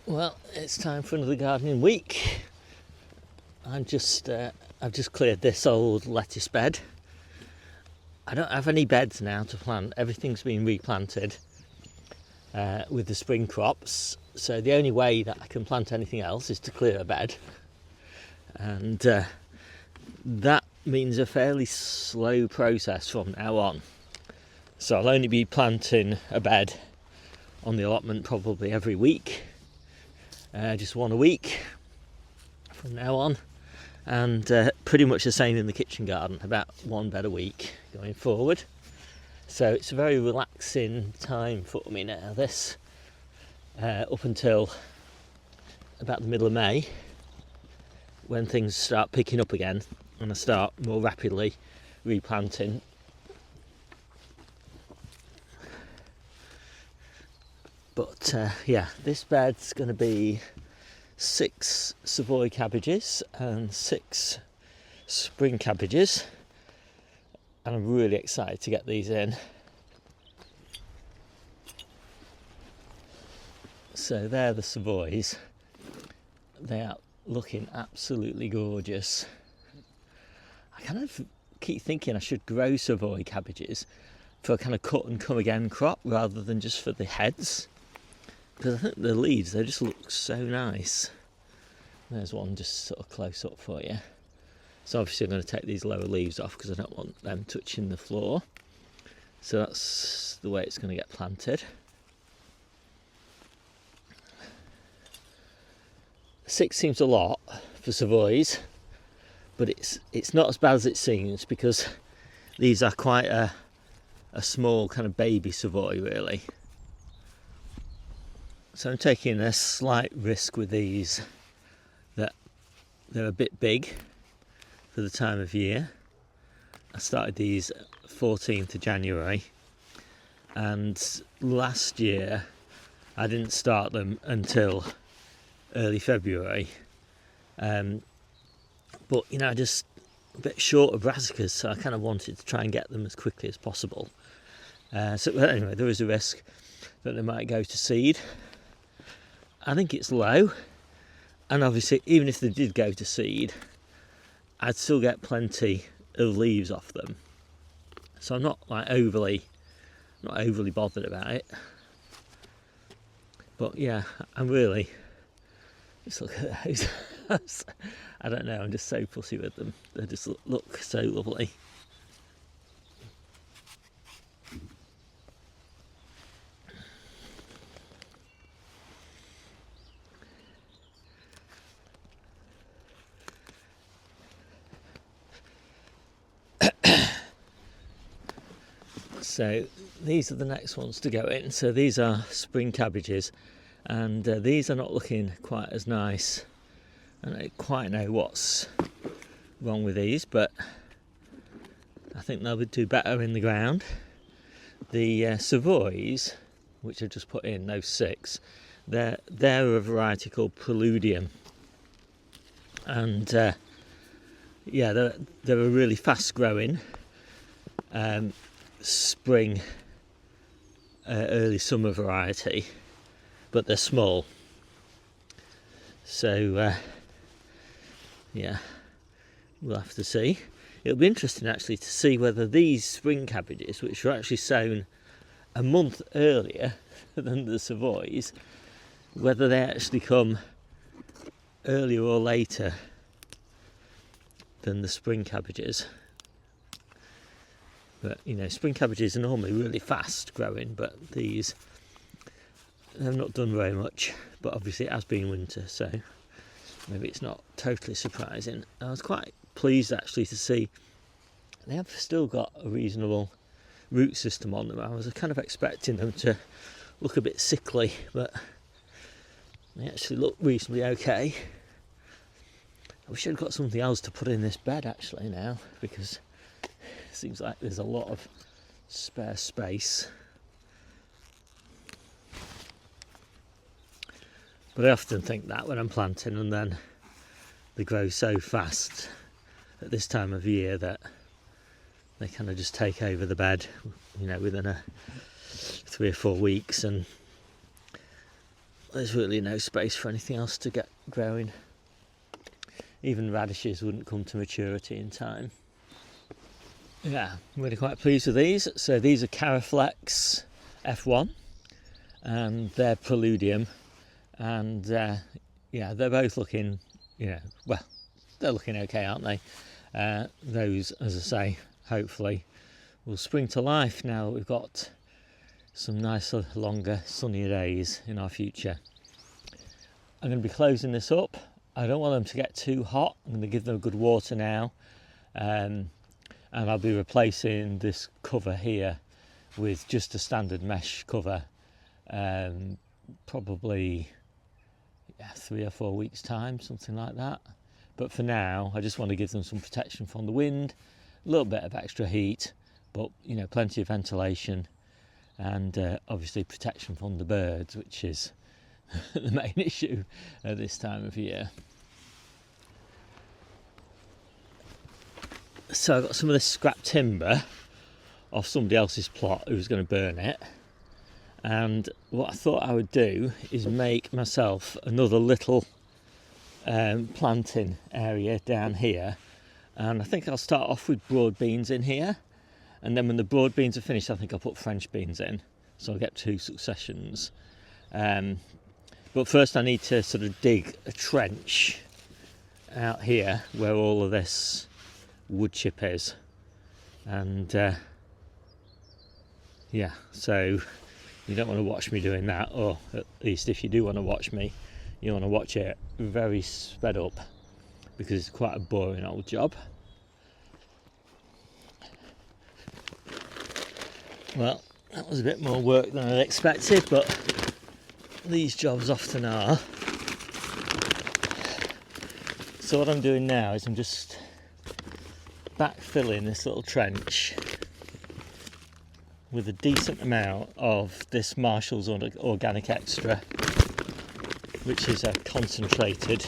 Well, it's time for another gardening week. I've just cleared this old lettuce bed. I don't have any beds now to plant. Everything's been replanted with the spring crops. So the only way that I can plant anything else is to clear a bed, and that means a fairly slow process from now on. So I'll only be planting a bed on the allotment probably every week. Just one a week from now on, and pretty much the same in the kitchen garden, about one bed a week going forward. So it's a very relaxing time for me now, this, up until about the middle of May, when things start picking up again and I start more rapidly replanting. But yeah, this bed's going to be 6 savoy cabbages and 6 spring cabbages, and I'm really excited to get these in. So they're the savoys. They are looking absolutely gorgeous. I kind of keep thinking I should grow savoy cabbages for a kind of cut and come again crop rather than just for the heads, because I think the leaves, they just look so nice. There's one just sort of close up for you. So obviously I'm going to take these lower leaves off because I don't want them touching the floor. So that's the way it's going to get planted. 6 seems a lot for savoys, but it's not as bad as it seems, because these are quite a small kind of baby savoy really. So I'm taking a slight risk with these, that they're a bit big for the time of year. I started these 14th of January, and last year I didn't start them until early February. But you know, just a bit short of brassicas, so I kind of wanted to try and get them as quickly as possible. So anyway, there is a risk that they might go to seed. I think it's low, and obviously even if they did go to seed, I'd still get plenty of leaves off them. So I'm not like overly bothered about it. But yeah, I'm really, just look at those. I don't know, I'm just so fussy with them. They just look so lovely. So these are the next ones to go in. So these are spring cabbages, and these are not looking quite as nice. I don't quite know what's wrong with these, but I think they'll do better in the ground. The savoys, which I've just put in, those 6, they're a variety called Preludium, and yeah, they're a really fast growing spring early summer variety, but they're small. So yeah, we'll have to see. It'll be interesting actually to see whether these spring cabbages, which were actually sown a month earlier than the savoys, whether they actually come earlier or later than the spring cabbages. But you know, spring cabbages are normally really fast growing, but these have not done very much. But obviously it has been winter, so maybe it's not totally surprising. I was quite pleased actually to see they have still got a reasonable root system on them. I was kind of expecting them to look a bit sickly, but they actually look reasonably okay. I wish I'd got something else to put in this bed actually now, because it seems like there's a lot of spare space. But I often think that when I'm planting, and then they grow so fast at this time of year that they kind of just take over the bed, you know, within 3 or 4 weeks, and there's really no space for anything else to get growing. Even radishes wouldn't come to maturity in time. Yeah, I'm really quite pleased with these. So these are Caraflex F1 and they're Preludium, and yeah, they're both looking, well, they're looking okay, aren't they? Those, as I say, hopefully will spring to life now that we've got some nicer, longer, sunnier days in our future. I'm going to be closing this up. I don't want them to get too hot. I'm going to give them a good water now, and I'll be replacing this cover here with just a standard mesh cover, probably 3 or 4 weeks time, something like that. But for now, I just want to give them some protection from the wind, a little bit of extra heat, but plenty of ventilation, and obviously protection from the birds, which is the main issue at this time of year. So I got some of this scrap timber off somebody else's plot who was going to burn it, and what I thought I would do is make myself another little planting area down here, and I think I'll start off with broad beans in here, and then when the broad beans are finished I think I'll put French beans in, so I'll get 2 successions. But first I need to sort of dig a trench out here where all of this wood chip is, and yeah, so you don't want to watch me doing that, or at least if you do want to watch me, you want to watch it very sped up, because it's quite a boring old job. Well, that was a bit more work than I'd expected, but these jobs often are. So what I'm doing now is I'm just backfilling this little trench with a decent amount of this Marshall's Organic Extra, which is a concentrated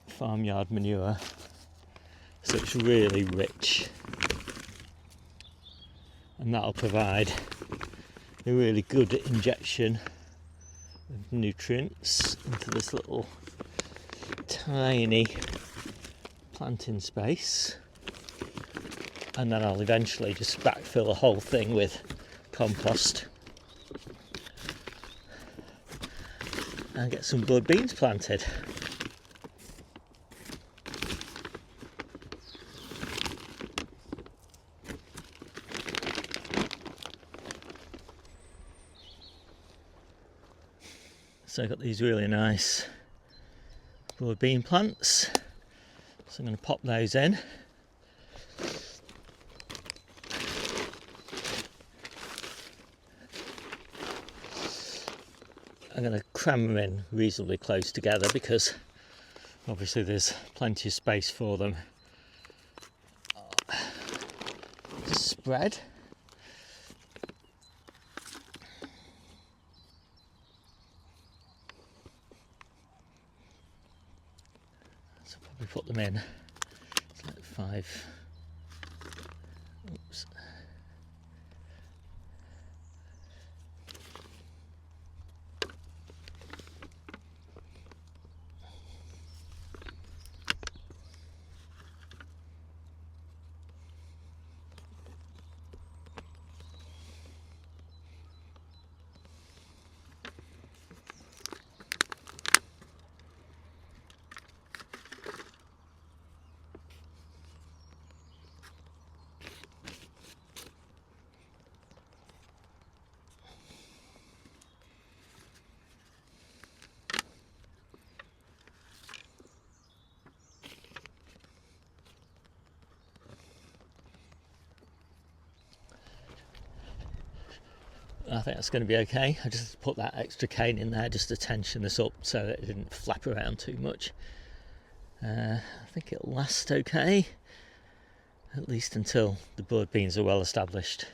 farmyard manure, so it's really rich, and that'll provide a really good injection of nutrients into this little tiny planting space, and then I'll eventually just backfill the whole thing with compost and get some broad beans planted. So I've got these really nice broad bean plants, so I'm going to pop those in. I'm going to cram them in reasonably close together because obviously there's plenty of space for them to spread. So probably put them in, it's like 5. Oops. I think that's going to be okay. I just put that extra cane in there just to tension this up so that it didn't flap around too much. I think it'll last okay, at least until the broad beans are well established.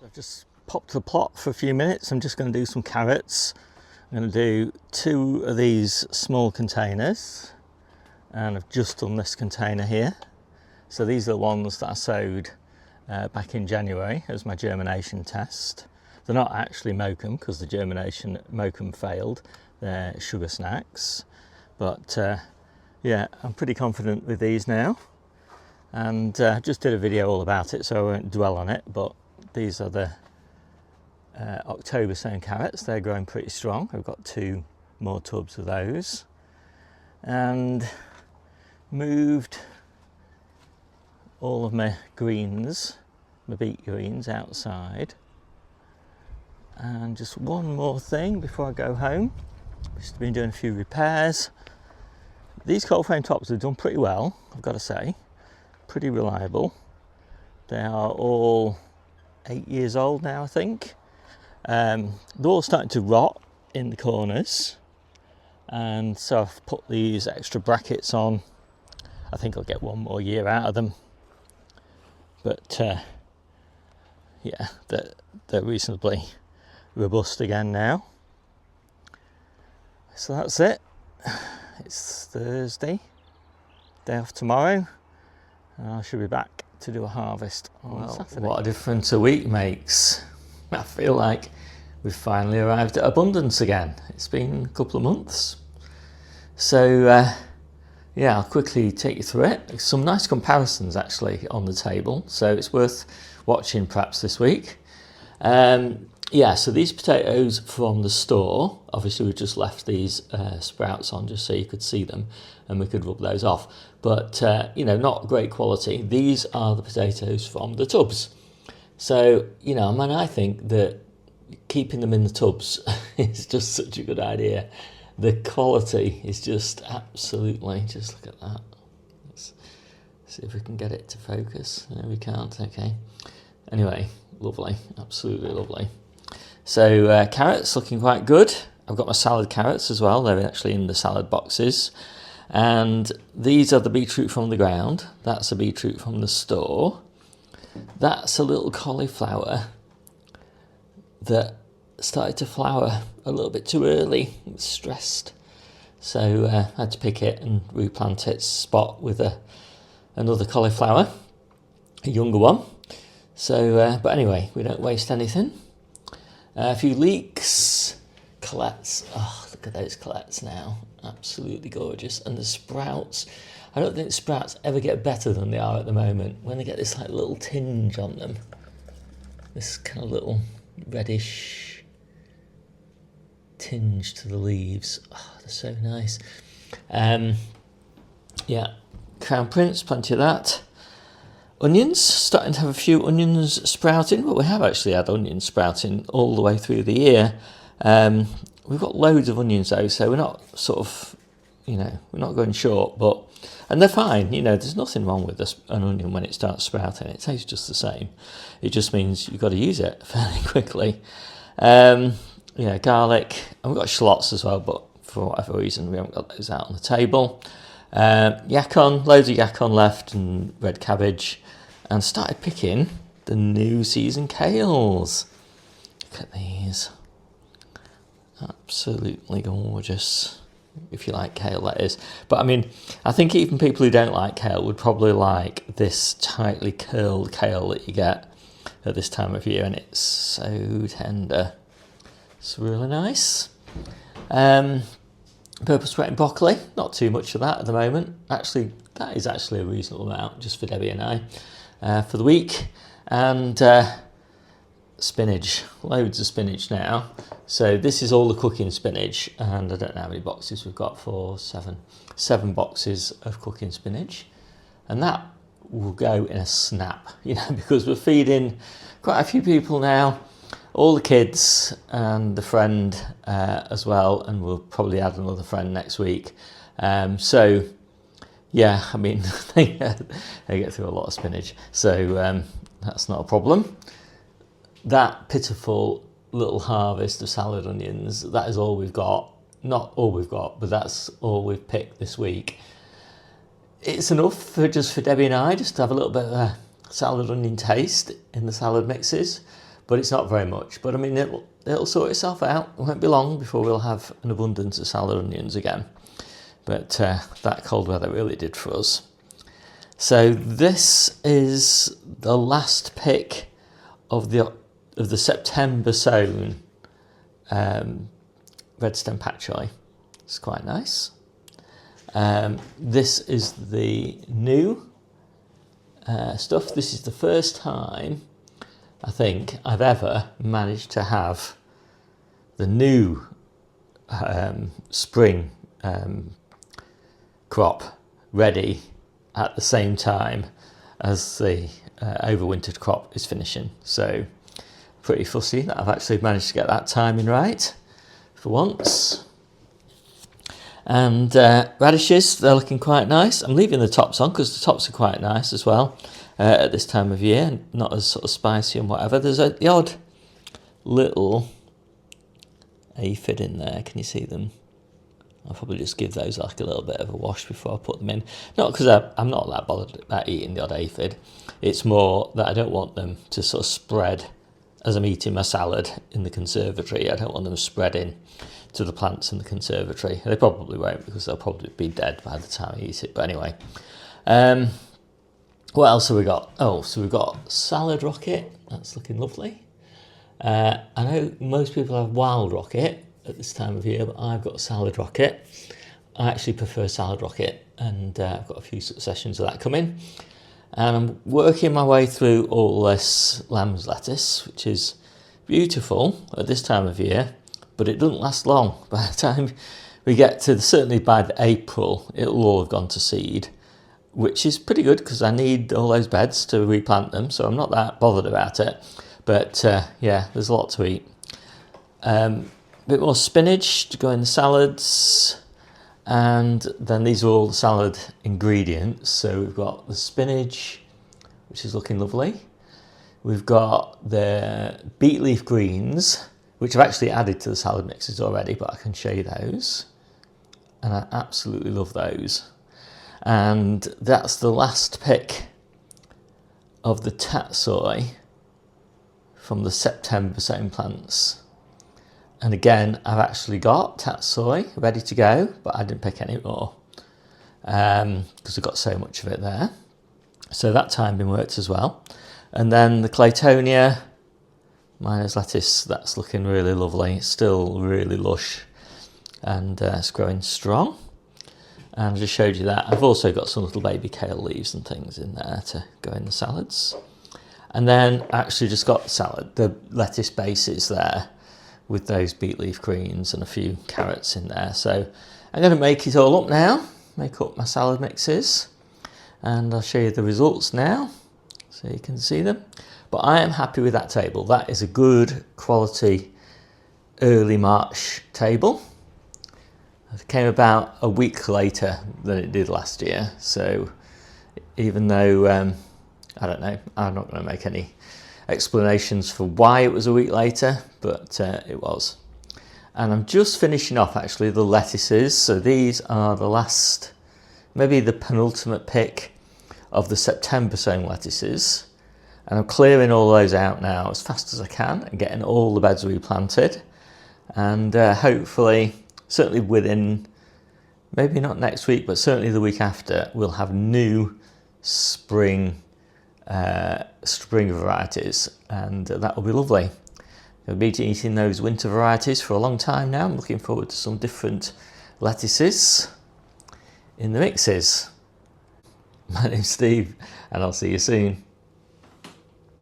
I've just popped the plot for a few minutes. I'm just going to do some carrots. I'm going to do 2 of these small containers, and I've just done this container here. So these are the ones that I sowed back in January as my germination test. They're not actually mokum because the germination mokum failed. They're sugar snacks. But yeah, I'm pretty confident with these now. And just did a video all about it, so I won't dwell on it. But these are the October sown carrots. They're growing pretty strong. I've got 2 more tubs of those. And moved all of my greens, my beet greens, outside. And just one more thing before I go home. Just been doing a few repairs. These cold frame tops have done pretty well, I've got to say. Pretty reliable. They are all 8 years old now, I think. They're all starting to rot in the corners. And so I've put these extra brackets on. I think I'll get 1 more year out of them. But yeah, they're reasonably robust again now. So that's it. It's Thursday, day off tomorrow, and I should be back to do a harvest on Saturday. What a difference a week makes. I feel like we've finally arrived at abundance again. It's been a couple of months. So yeah, I'll quickly take you through it. Some nice comparisons actually on the table, so it's worth watching perhaps this week. Yeah, so these potatoes from the store, obviously we've just left these sprouts on just so you could see them and we could rub those off. But, you know, not great quality. These are the potatoes from the tubs. So, you know, I mean, I think that keeping them in the tubs is just such a good idea. The quality is just absolutely, just look at that. Let's see if we can get it to focus. No, we can't, okay. Anyway, lovely, absolutely lovely. So carrots looking quite good. I've got my salad carrots as well. They're actually in the salad boxes. And these are the beetroot from the ground. That's a beetroot from the store. That's a little cauliflower that started to flower a little bit too early. It was stressed. So I had to pick it and replant its spot with another cauliflower, a younger one. So, but anyway, we don't waste anything. A few leeks, colettes. Oh, look at those colettes now. Absolutely gorgeous. And the sprouts. I don't think sprouts ever get better than they are at the moment. When they get this like little tinge on them. This kind of little reddish tinge to the leaves. Oh, they're so nice. Yeah, Crown Prince, plenty of that. Onions, starting to have a few onions sprouting. Well, we have actually had onions sprouting all the way through the year. We've got loads of onions though, so we're not sort of, you know, we're not going short, and they're fine. You know, there's nothing wrong with an onion when it starts sprouting. It tastes just the same. It just means you've got to use it fairly quickly. Yeah, garlic, and we've got shallots as well, but for whatever reason we haven't got those out on the table. Yacon, loads of yacon left, and red cabbage, and started picking the new season kales. Look at these, absolutely gorgeous. If you like kale, that is. But I mean, I think even people who don't like kale would probably like this tightly curled kale that you get at this time of year, and it's so tender. It's really nice. Purple sprouting broccoli, not too much of that at the moment. Actually, that is actually a reasonable amount just for Debbie and I for the week. And spinach, loads of spinach now. So this is all the cooking spinach, and I don't know how many boxes we've got for seven boxes of cooking spinach. And that will go in a snap, you know, because we're feeding quite a few people now. All the kids and the friend as well, and we'll probably add another friend next week. So, yeah, I mean, they get through a lot of spinach, so that's not a problem. That pitiful little harvest of salad onions, that is all we've got. Not all we've got, but that's all we've picked this week. It's enough for Debbie and I, just to have a little bit of a salad onion taste in the salad mixes. But it's not very much. But I mean, it'll sort itself out. It won't be long before we'll have an abundance of salad onions again. But that cold weather really did for us. So this is the last pick of the of the September sown red stem pak choi. It's quite nice. This is the new stuff. This is the first time I think I've ever managed to have the new spring crop ready at the same time as the overwintered crop is finishing. So pretty fussy that I've actually managed to get that timing right for once. And radishes, they're looking quite nice. I'm leaving the tops on because the tops are quite nice as well at this time of year, not as sort of spicy and whatever. There's the odd little aphid in there, can you see them? I'll probably just give those like a little bit of a wash before I put them in. Not because I'm not that bothered about eating the odd aphid. It's more that I don't want them to sort of spread as I'm eating my salad in the conservatory. I don't want them spreading to the plants in the conservatory. They probably won't because they'll probably be dead by the time I eat it. But anyway, what else have we got? Oh, so we've got salad rocket. That's looking lovely. I know most people have wild rocket at this time of year, but I've got salad rocket. I actually prefer salad rocket, and I've got a few sessions of that coming. And I'm working my way through all this lamb's lettuce, which is beautiful at this time of year, but it doesn't last long. By the time we get to, certainly by the April, it'll all have gone to seed, which is pretty good because I need all those beds to replant them, so I'm not that bothered about it. But yeah, there's a lot to eat. A bit more spinach to go in the salads. And then these are all the salad ingredients. So we've got the spinach, which is looking lovely. We've got the beet leaf greens, which I've actually added to the salad mixes already, but I can show you those. And I absolutely love those. And that's the last pick of the tatsoi from the September sown plants. And again, I've actually got tatsoi ready to go, but I didn't pick any more because I've got so much of it there. So that timing worked as well. And then the Claytonia minus lettuce, that's looking really lovely. It's still really lush and it's growing strong. And I just showed you that. I've also got some little baby kale leaves and things in there to go in the salads. And then actually just got the lettuce bases there with those beet leaf greens and a few carrots in there. So I'm going to make it all up now, make up my salad mixes, and I'll show you the results now so you can see them. But I am happy with that table. That is a good quality early March table. It came about a week later than it did last year. So even though, I don't know, I'm not going to make any explanations for why it was a week later, but it was. And I'm just finishing off actually the lettuces. So these are the last, maybe the penultimate pick of the September sown lettuces. And I'm clearing all those out now as fast as I can and getting all the beds replanted. And hopefully, certainly within, maybe not next week, but certainly the week after, we'll have new spring varieties, and that will be lovely. I've been eating those winter varieties for a long time now. I'm looking forward to some different lettuces in the mixes. My name's Steve, and I'll see you soon.